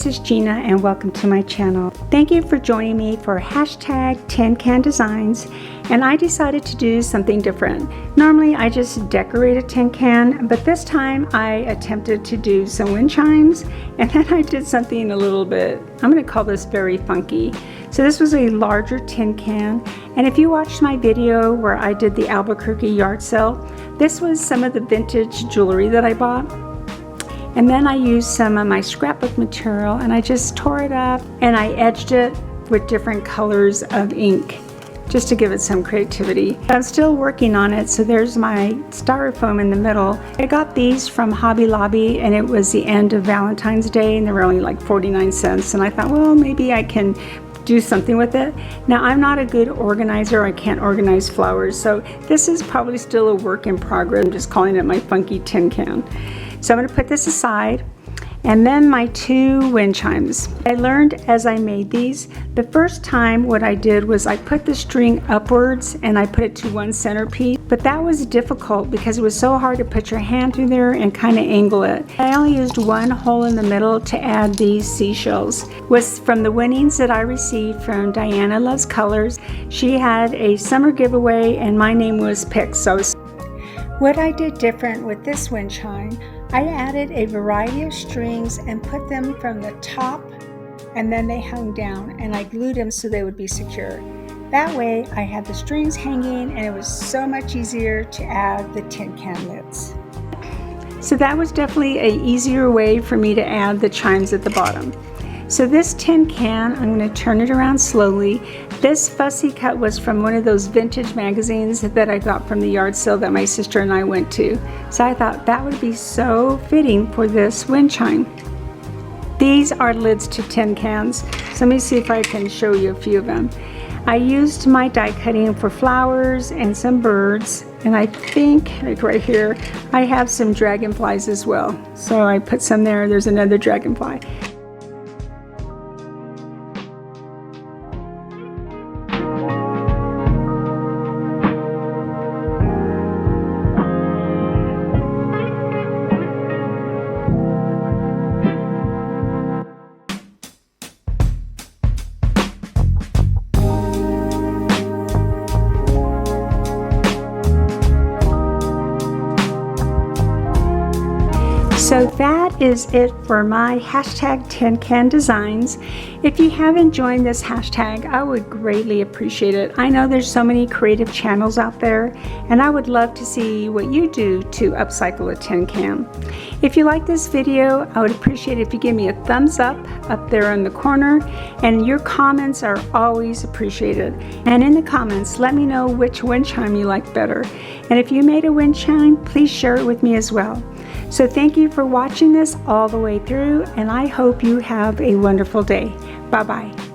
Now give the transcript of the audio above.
is Gina and welcome to my channel. Thank you for joining me for hashtag Tin Can Designs, and I decided to do something different. Normally I just decorate a tin can, but this time I attempted to do some wind chimes, and then I did something a little bit, I'm going to call this very funky. So this was a larger tin can, and if you watched my video where I did the Albuquerque yard sale, this was some of the vintage jewelry that I bought. And then I used some of my scrapbook material and I just tore it up and I edged it with different colors of ink just to give it some creativity. I'm still working on it, so there's my styrofoam in the middle. I got these from Hobby Lobby and it was the end of Valentine's Day and they were only like 49 cents, and I thought, well, maybe I can do something with it. Now, I'm not a good organizer. I can't organize flowers, so this is probably still a work in progress. I'm just calling it my funky tin can. So I'm going to put this aside, and then my two wind chimes. I learned as I made these, the first time what I did was I put the string upwards and I put it to one centerpiece, but that was difficult because it was so hard to put your hand through there and kind of angle it. I only used one hole in the middle to add these seashells. It was from the winnings that I received from Diana Loves Colors. She had a summer giveaway and my name was picked. So what I did different with this wind chime, I added a variety of strings and put them from the top, and then they hung down, and I glued them so they would be secure. That way I had the strings hanging and it was so much easier to add the tin can lids. So that was definitely an easier way for me to add the chimes at the bottom. So this tin can, I'm going to turn it around slowly. This fussy cut was from one of those vintage magazines that I got from the yard sale that my sister and I went to. So I thought that would be so fitting for this wind chime. These are lids to tin cans. So let me see if I can show you a few of them. I used my die cutting for flowers and some birds, and I think like right here I have some dragonflies as well. So I put some there. There's another dragonfly. So that is it for my hashtag Tin Can Designs. If you haven't joined this hashtag, I would greatly appreciate it. I know there's so many creative channels out there, and I would love to see what you do to upcycle a tin can. If you like this video, I would appreciate it if you give me a thumbs up there in the corner, and your comments are always appreciated. And in the comments, let me know which wind chime you like better. And if you made a wind chime, please share it with me as well. So thank you for watching this all the way through, and I hope you have a wonderful day. Bye-bye.